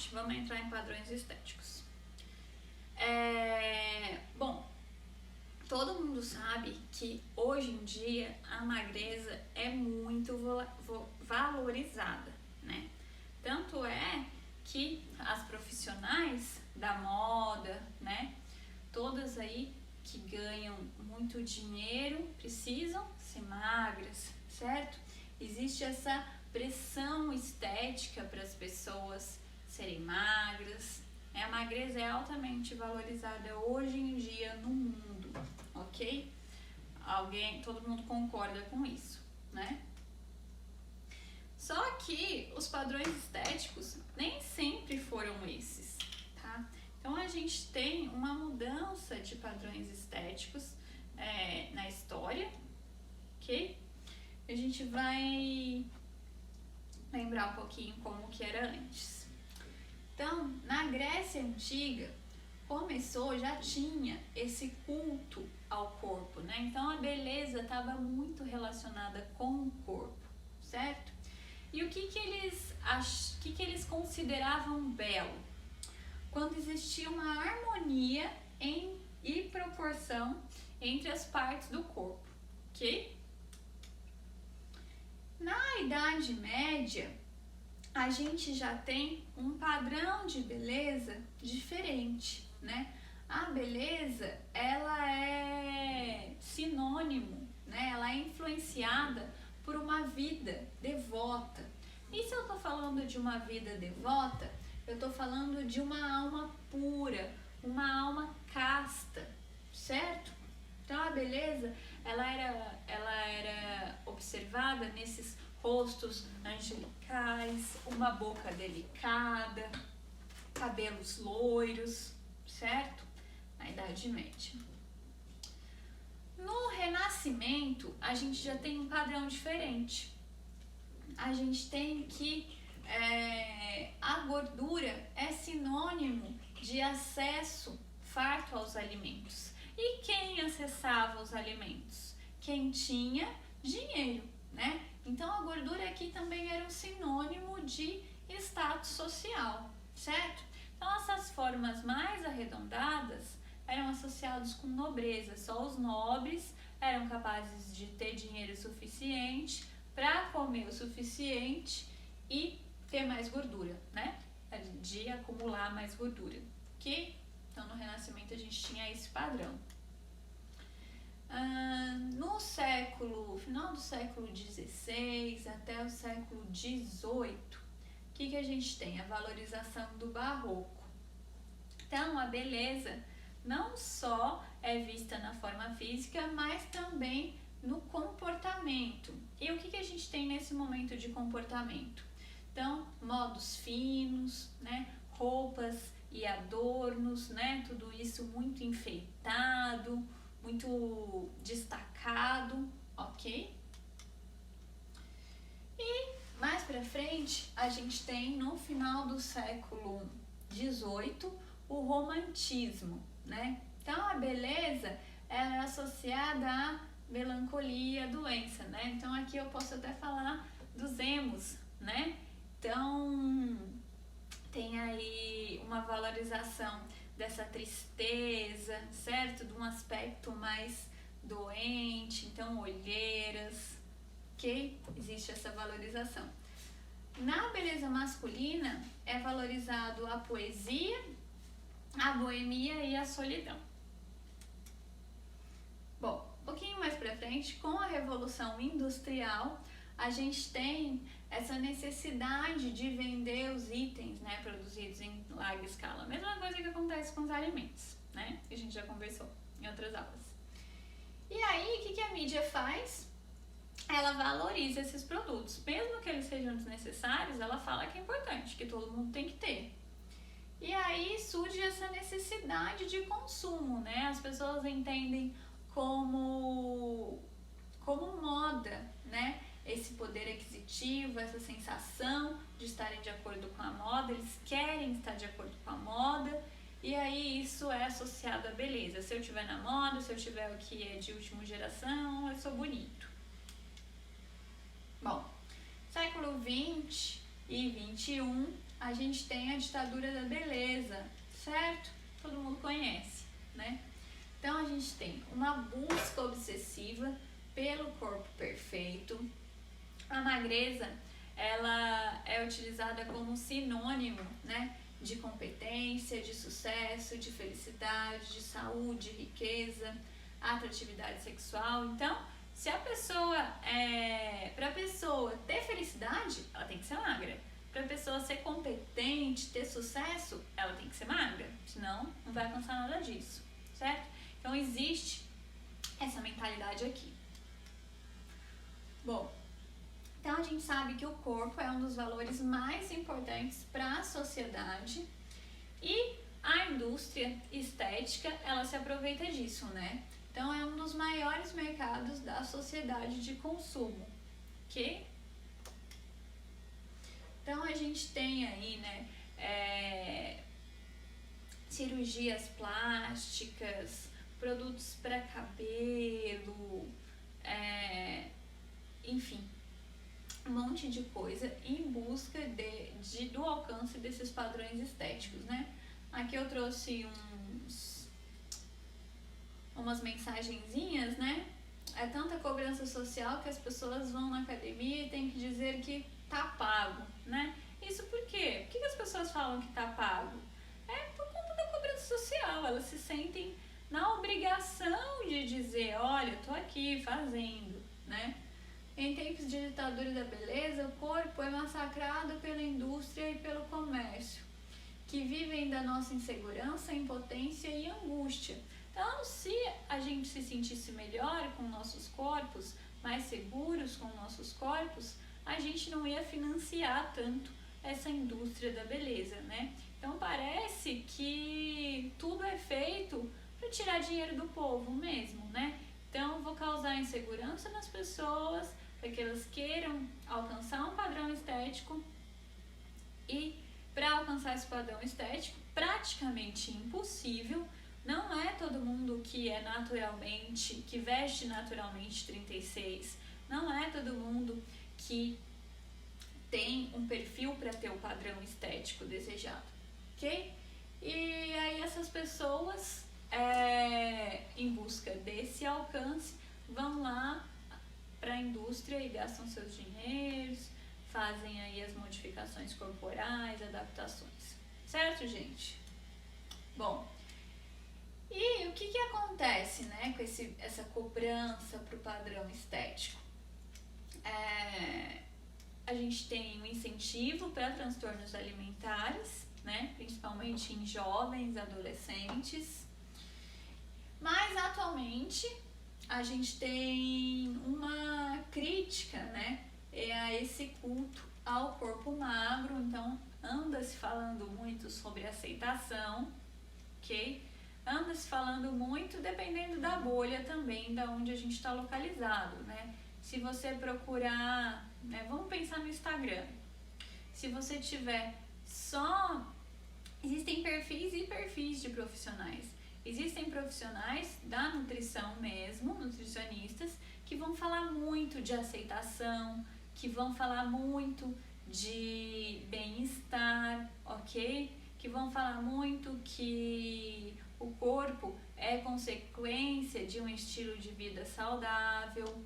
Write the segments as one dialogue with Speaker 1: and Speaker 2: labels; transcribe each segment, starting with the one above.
Speaker 1: gente, vamos entrar em padrões estéticos. Bom, todo mundo sabe que hoje em dia a magreza é muito valorizada, né? Tanto é que as profissionais da moda, né, todas aí que ganham muito dinheiro precisam ser magras, certo? Existe essa pressão estética para as pessoas serem magras. A magreza é altamente valorizada hoje em dia no mundo, ok? Todo mundo concorda com isso, né? Só que os padrões estéticos nem sempre foram esses, tá? Então a gente tem uma mudança de padrões estéticos na história, ok? A gente vai lembrar um pouquinho como que era antes. Então, na Grécia Antiga, já tinha esse culto ao corpo, né? Então a beleza estava muito relacionada com o corpo, certo? E o que eles consideravam belo? Quando existia uma harmonia e proporção entre as partes do corpo, ok? Na Idade Média, a gente já tem um padrão de beleza diferente, né? A beleza, ela é sinônimo, né? Ela é influenciada por uma vida devota. E se eu tô falando de uma vida devota, eu tô falando de uma alma pura, uma alma casta, certo? Então a beleza, ela era observada nesses rostos angelicais, uma boca delicada, cabelos loiros, certo? Na Idade Média. No Renascimento, a gente já tem um padrão diferente. A gente tem que a gordura é sinônimo de acesso farto aos alimentos. E quem acessava os alimentos? Quem tinha dinheiro, né? Então a gordura aqui também era um sinônimo de status social, certo? Então essas formas mais arredondadas eram associadas com nobreza. Só os nobres eram capazes de ter dinheiro suficiente para comer o suficiente e ter mais gordura, né? De acumular mais gordura, ok? Então no Renascimento a gente tinha esse padrão. No final do século XVI até o século XVIII, o que a gente tem? A valorização do barroco. Então a beleza não só é vista na forma física, mas também no comportamento. E o que a gente tem nesse momento de comportamento? Então, modos finos, né? Roupas e adornos, né? Tudo isso muito enfeitado, muito destacado, ok? E mais pra frente, a gente tem no final do século XVIII o romantismo, né? Então a beleza é associada à melancolia, à doença, né? Então aqui eu posso até falar dos emos, né? Então tem aí uma valorização dessa tristeza, certo? De um aspecto mais doente, então olheiras, ok? Existe essa valorização. Na beleza masculina é valorizado a poesia, a boemia e a solidão. Bom, um pouquinho mais pra frente, com a Revolução Industrial, a gente tem essa necessidade de vender os itens, né, produzidos em larga escala. A mesma coisa que acontece com os alimentos, né, que a gente já conversou em outras aulas. E aí, o que a mídia faz? Ela valoriza esses produtos. Mesmo que eles sejam desnecessários, ela fala que é importante, que todo mundo tem que ter. E aí surge essa necessidade de consumo, né? As pessoas entendem como moda, né? Esse poder aquisitivo, essa sensação de estarem de acordo com a moda, eles querem estar de acordo com a moda, e aí isso é associado à beleza. Se eu estiver na moda, se eu tiver o que é de última geração, eu sou bonito. Bom, século XX e XXI, a gente tem a ditadura da beleza, certo? Todo mundo conhece, né? Então a gente tem uma busca obsessiva pelo corpo perfeito. A magreza, ela é utilizada como sinônimo, né, de competência, de sucesso, de felicidade, de saúde, riqueza, atratividade sexual. Então, se a pessoa para a pessoa ter felicidade, ela tem que ser magra. Para a pessoa ser competente, ter sucesso, ela tem que ser magra, senão não vai alcançar nada disso, certo? Então existe essa mentalidade aqui. Bom, então a gente sabe que o corpo é um dos valores mais importantes para a sociedade e a indústria estética, ela se aproveita disso, né? Então é um dos maiores mercados da sociedade de consumo, ok? Então a gente tem aí, né, cirurgias plásticas, produtos para cabelo, enfim, um monte de coisa em busca do alcance desses padrões estéticos, né? Aqui eu trouxe umas mensagenzinhas, né? É tanta cobrança social que as pessoas vão na academia e tem que dizer que tá pago, né? Isso por quê? Por que as pessoas falam que tá pago? É por conta da cobrança social, elas se sentem na obrigação de dizer, olha, eu tô aqui fazendo, né? Em tempos de ditadura da beleza, o corpo é massacrado pela indústria e pelo comércio, que vivem da nossa insegurança, impotência e angústia. Então, se a gente se sentisse melhor com nossos corpos, mais seguros com nossos corpos, a gente não ia financiar tanto essa indústria da beleza, né? Então, parece que tudo é feito para tirar dinheiro do povo mesmo, né? Então, vou causar insegurança nas pessoas, para que elas queiram alcançar um padrão estético e para alcançar esse padrão estético, praticamente impossível. Não é todo mundo que é naturalmente, que veste naturalmente 36. Não é todo mundo que tem um perfil para ter o padrão estético desejado, ok? E aí essas pessoas, em busca desse alcance, vão lá para a indústria e gastam seus dinheiros, fazem aí as modificações corporais, adaptações. Certo, gente? Bom, e o que acontece, né, com essa cobrança para o padrão estético? A gente tem um incentivo para transtornos alimentares, né, principalmente em jovens, adolescentes, mas atualmente a gente tem uma crítica, né, a esse culto ao corpo magro. Então anda se falando muito sobre aceitação, ok? Anda se falando muito, dependendo da bolha também, da onde a gente está localizado, né? Se você procurar, né, vamos pensar no Instagram. Se você tiver só... Existem perfis e perfis de profissionais. Existem profissionais da nutrição mesmo, nutricionistas, que vão falar muito de aceitação, que vão falar muito de bem-estar, ok? Que vão falar muito que o corpo é consequência de um estilo de vida saudável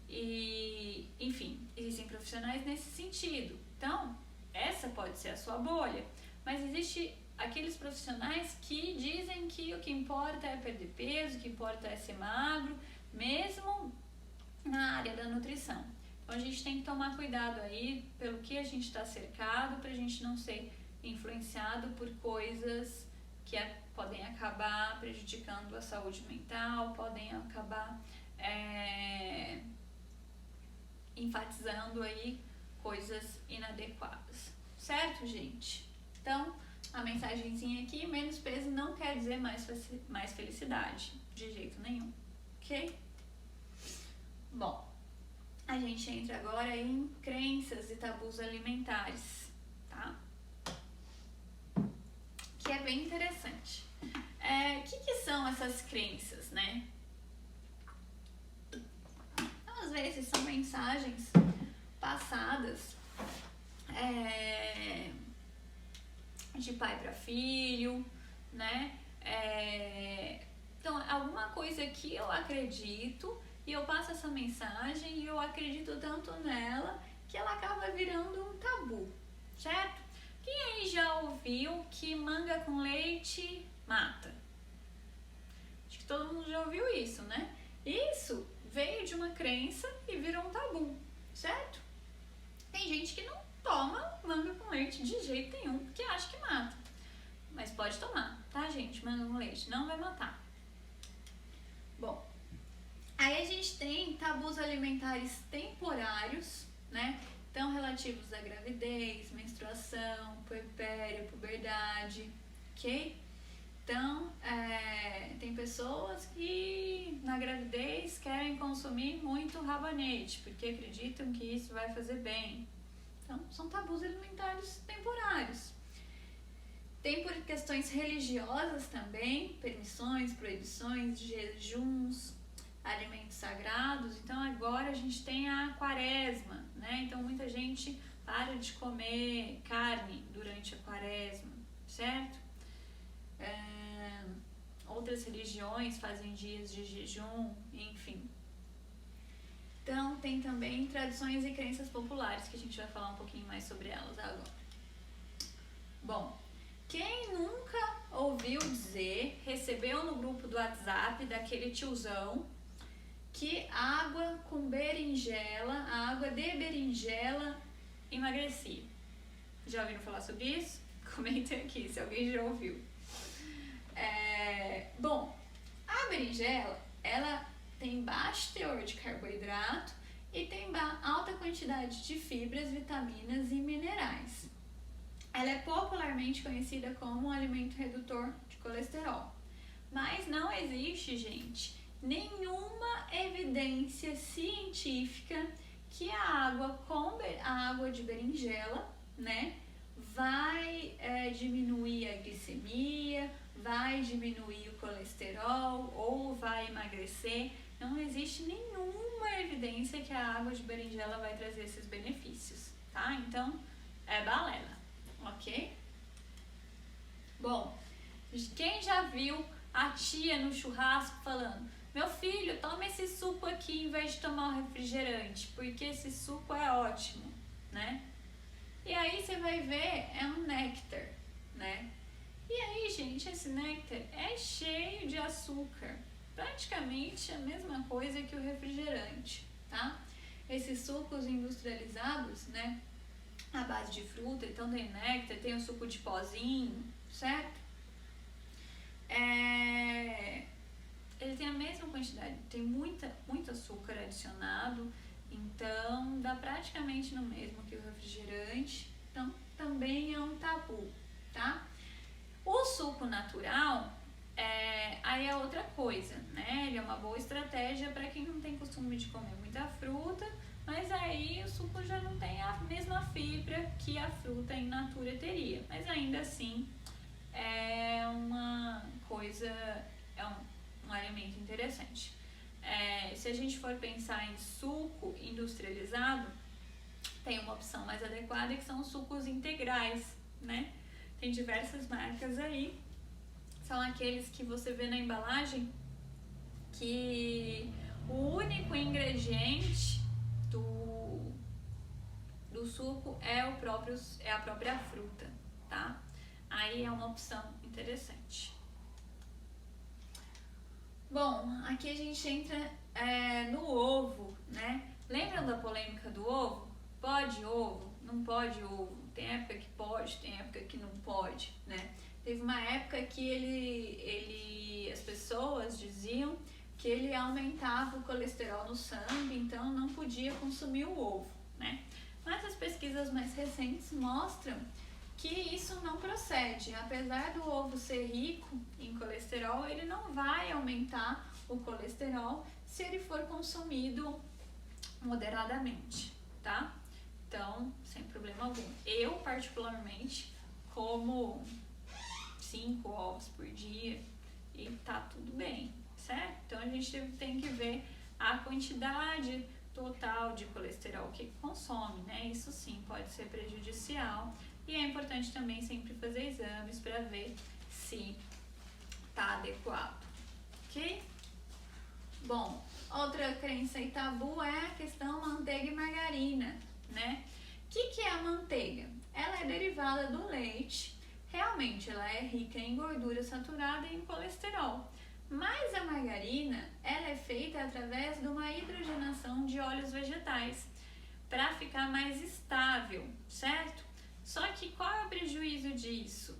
Speaker 1: e, enfim, existem profissionais nesse sentido. Então, essa pode ser a sua bolha, mas existe aqueles profissionais que dizem que o que importa é perder peso, o que importa é ser magro, mesmo na área da nutrição. Então a gente tem que tomar cuidado aí pelo que a gente está cercado, para a gente não ser influenciado por coisas que podem acabar prejudicando a saúde mental, podem acabar enfatizando aí coisas inadequadas. Certo, gente? Então, a mensagenzinha aqui, menos peso não quer dizer mais felicidade, de jeito nenhum, ok? Bom, a gente entra agora em crenças e tabus alimentares, tá? Que é bem interessante. O que são essas crenças, né? Então, às vezes são mensagens passadas de pai para filho, né? Então, alguma coisa que eu acredito e eu passo essa mensagem e eu acredito tanto nela que ela acaba virando um tabu, certo? Quem aí já ouviu que manga com leite mata? Acho que todo mundo já ouviu isso, né? Isso veio de uma crença e virou um tabu, certo? Tem gente que não toma manga com leite de jeito nenhum, porque acha que mata. Mas pode tomar, tá, gente? Manga com leite não vai matar. Bom, aí a gente tem tabus alimentares temporários, né? Então, relativos à gravidez, menstruação, puerpério, puberdade, ok? Então, tem pessoas que na gravidez querem consumir muito rabanete, porque acreditam que isso vai fazer bem. Então, são tabus alimentares temporários. Tem por questões religiosas também, permissões, proibições, jejuns, alimentos sagrados. Então, agora a gente tem a quaresma, né? Então, muita gente para de comer carne durante a quaresma, certo? Outras religiões fazem dias de jejum, enfim. Então, tem também tradições e crenças populares, que a gente vai falar um pouquinho mais sobre elas agora. Bom, quem nunca ouviu dizer, recebeu no grupo do WhatsApp daquele tiozão, que água com berinjela, a água de berinjela emagrecia? Já ouviram falar sobre isso? Comentem aqui se alguém já ouviu. Bom, a berinjela, ela tem baixo teor de carboidrato e tem alta quantidade de fibras, vitaminas e minerais. Ela é popularmente conhecida como um alimento redutor de colesterol. Mas não existe, gente, nenhuma evidência científica que a água de berinjela, né, vai diminuir a glicemia, vai diminuir o colesterol ou vai emagrecer. Não existe nenhuma evidência que a água de berinjela vai trazer esses benefícios, tá? Então, é balela, ok? Bom, quem já viu a tia no churrasco falando: meu filho, toma esse suco aqui em vez de tomar o refrigerante, porque esse suco é ótimo, né? E aí você vai ver, é um néctar, né? E aí, gente, esse néctar é cheio de açúcar, praticamente a mesma coisa que o refrigerante, tá? Esses sucos industrializados, né, à base de fruta, então tem néctar, tem o suco de pozinho, certo? Ele tem a mesma quantidade, tem muito açúcar adicionado, então dá praticamente no mesmo que o refrigerante, então também é um tabu, tá? O suco natural, aí é outra coisa, né? Ele é uma boa estratégia para quem não tem costume de comer muita fruta, mas aí o suco já não tem a mesma fibra que a fruta in natura teria, mas ainda assim é uma coisa, é um alimento interessante. Se a gente for pensar em suco industrializado, tem uma opção mais adequada que são os sucos integrais, né? Tem diversas marcas aí, são aqueles que você vê na embalagem que o único ingrediente do suco é a própria fruta, tá? Aí é uma opção interessante. Bom, aqui a gente entra no ovo, né? Lembram da polêmica do ovo? Pode ovo? Não pode ovo? Tem época que pode, tem época que não pode, né? Teve uma época que as pessoas diziam que ele aumentava o colesterol no sangue, então não podia consumir o ovo, né? Mas as pesquisas mais recentes mostram que isso não procede. Apesar do ovo ser rico em colesterol, ele não vai aumentar o colesterol se ele for consumido moderadamente, tá? Então, sem problema algum. Eu, particularmente, como 5 ovos por dia e tá tudo bem, certo? Então, a gente tem que ver a quantidade total de colesterol que consome, né? Isso sim pode ser prejudicial e é importante também sempre fazer exames para ver se está adequado, ok? Bom, outra crença e tabu é a questão manteiga e margarina, né? O que é a manteiga? Ela é derivada do leite, realmente ela é rica em gordura saturada e em colesterol. Mas a margarina, ela é feita através de uma hidrogenação de óleos vegetais para ficar mais estável, certo? Só que qual é o prejuízo disso?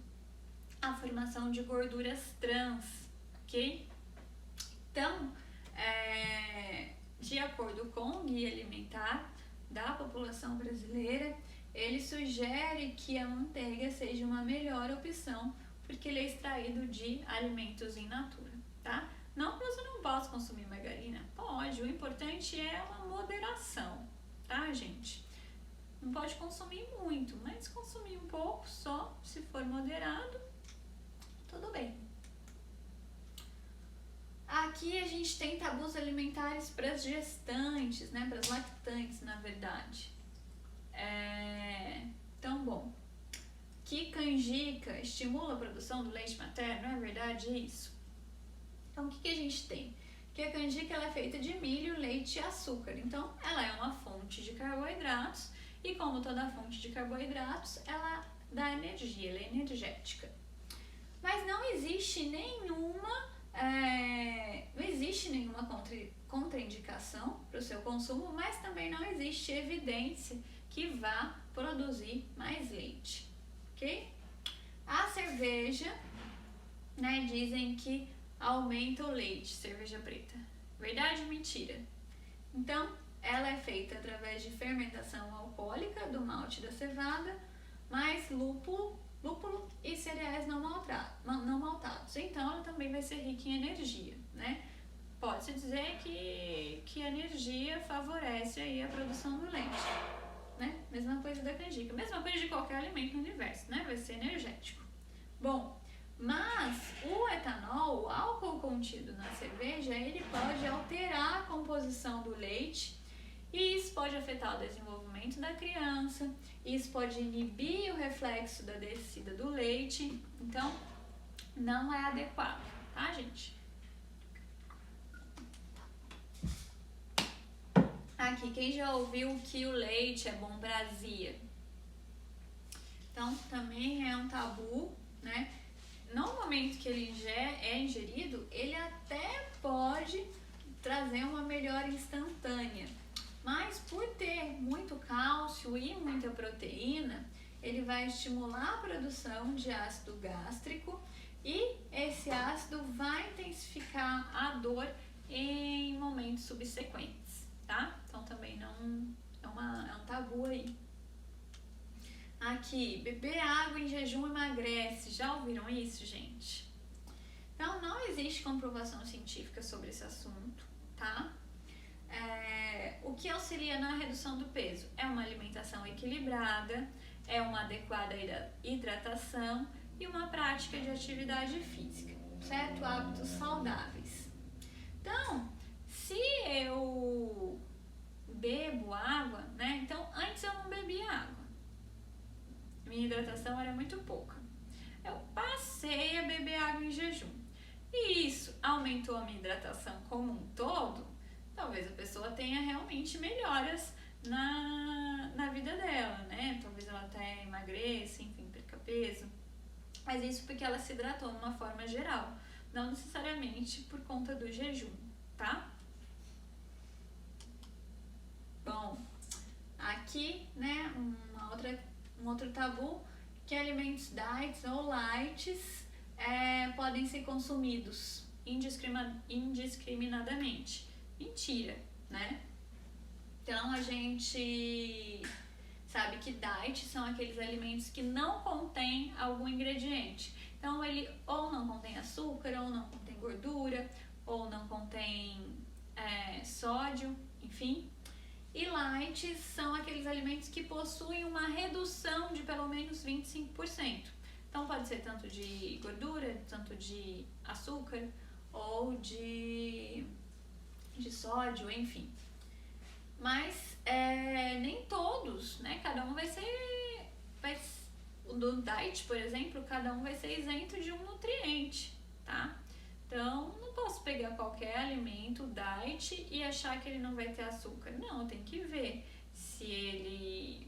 Speaker 1: A formação de gorduras trans, ok? Então, de acordo com o Guia Alimentar da população brasileira, ele sugere que a manteiga seja uma melhor opção, porque ele é extraído de alimentos in natura, tá? Não que você não possa consumir margarina, pode, o importante é uma moderação, tá, gente? Não pode consumir muito, mas consumir um pouco só, se for moderado, tudo bem. Aqui a gente tem tabus alimentares para as gestantes, né, para as lactantes, na verdade. Então, bom, que canjica estimula a produção do leite materno, é verdade isso? Então, o que a gente tem? Que a canjica ela é feita de milho, leite e açúcar. Então, ela é uma fonte de carboidratos e, como toda fonte de carboidratos, ela dá energia, ela é energética. Mas não existe nenhuma contraindicação para o seu consumo, mas também não existe evidência que vá produzir mais leite, ok? A cerveja, né, dizem que aumenta o leite, cerveja preta. Verdade ou mentira? Então, ela é feita através de fermentação alcoólica do malte da cevada, mais lúpulo e cereais não maltados. Então, ela também vai ser rica em energia, né? Pode-se dizer que a energia favorece aí a produção do leite, né? Mesma coisa da canjica, mesma coisa de qualquer alimento no universo, né? Vai ser energético. Bom, mas o etanol, o álcool contido na cerveja, ele pode alterar a composição do leite e isso pode afetar o desenvolvimento da criança, isso pode inibir o reflexo da descida do leite, então não é adequado, tá, gente? Aqui, quem já ouviu que o leite é bom pra azia? Então, também é um tabu, né? No momento que ele é ingerido, ele até pode trazer uma melhora instantânea. Mas por ter muito cálcio e muita proteína, ele vai estimular a produção de ácido gástrico e esse ácido vai intensificar a dor em momentos subsequentes, tá? Então também não é um tabu aí. Aqui, beber água em jejum emagrece. Já ouviram isso, gente? Então não existe comprovação científica sobre esse assunto, tá? O que auxilia na redução do peso é uma alimentação equilibrada, é uma adequada hidratação e uma prática de atividade física, certo? Hábitos saudáveis. Então, se eu bebo água, né? Então, antes eu não bebia água. Minha hidratação era muito pouca. Eu passei a beber água em jejum. E isso aumentou a minha hidratação como um todo. Talvez a pessoa tenha realmente melhoras na vida dela, né? Talvez ela até emagreça, enfim, perca peso. Mas isso porque ela se hidratou de uma forma geral, não necessariamente por conta do jejum, tá? Bom, aqui, né, um outro tabu, que alimentos diets ou lights podem ser consumidos indiscriminadamente. Mentira, né? Então a gente sabe que diet são aqueles alimentos que não contêm algum ingrediente. Então ele ou não contém açúcar, ou não contém gordura, ou não contém sódio, enfim. E lights são aqueles alimentos que possuem uma redução de pelo menos 25%. Então pode ser tanto de gordura, tanto de açúcar ou de sódio, enfim. Mas nem todos, né? Cada um vai diet, por exemplo, cada um vai ser isento de um nutriente, tá? Então, não posso pegar qualquer alimento diet e achar que ele não vai ter açúcar. Não, tem que ver se ele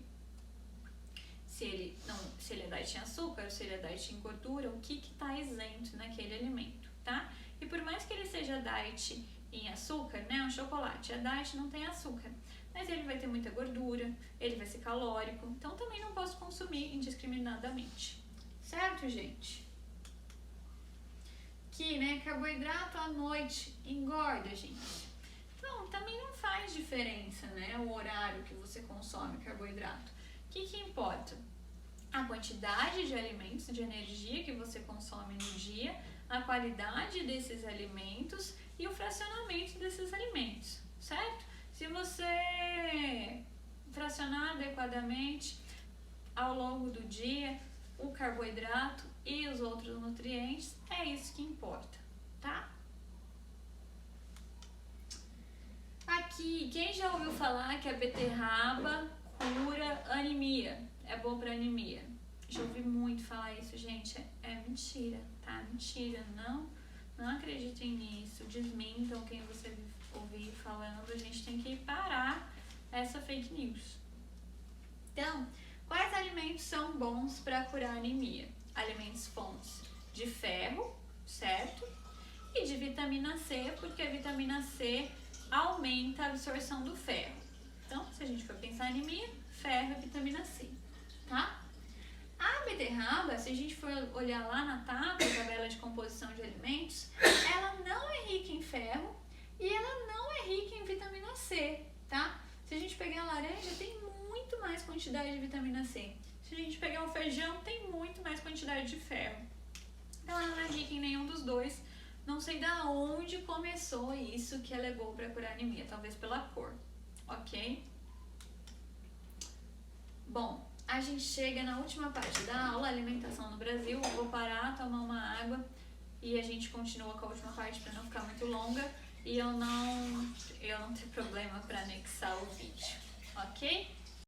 Speaker 1: é diet em açúcar, se ele é diet em gordura, o que está isento naquele alimento, tá? E por mais que ele seja diet em açúcar, né, um chocolate, a diet não tem açúcar, mas ele vai ter muita gordura, ele vai ser calórico, então também não posso consumir indiscriminadamente, certo, gente? Que, né, carboidrato à noite engorda, gente. Então, também não faz diferença, né, o horário que você consome carboidrato. O que importa? A quantidade de alimentos, de energia que você consome no dia, a qualidade desses alimentos e o fracionamento desses alimentos, certo? Se você fracionar adequadamente ao longo do dia o carboidrato e os outros nutrientes, é isso que importa, tá? Aqui, quem já ouviu falar que a beterraba cura anemia? É bom para anemia? Já ouvi muito falar isso, gente. É mentira, tá? Mentira. Não acreditem nisso. Desmintam quem você ouvir falando. A gente tem que parar essa fake news. Então, quais alimentos são bons para curar anemia? Alimentos fontes de ferro, certo? E de vitamina C, porque a vitamina C aumenta a absorção do ferro. Então, se a gente for pensar em anemia, ferro e vitamina C, tá? A beterraba, se a gente for olhar lá na tabela de composição de alimentos, ela não é rica em ferro e ela não é rica em vitamina C, tá? Se a gente pegar a laranja, tem muito mais quantidade de vitamina C. Se a gente pegar o feijão, tem muito mais quantidade de ferro. Então, ela não é rica em nenhum dos dois. Não sei da onde começou isso que alegou para curar anemia, talvez pela cor, ok? Bom, a gente chega na última parte da aula, alimentação no Brasil. Eu vou parar, tomar uma água e a gente continua com a última parte para não ficar muito longa e eu não ter problema para anexar o vídeo, ok?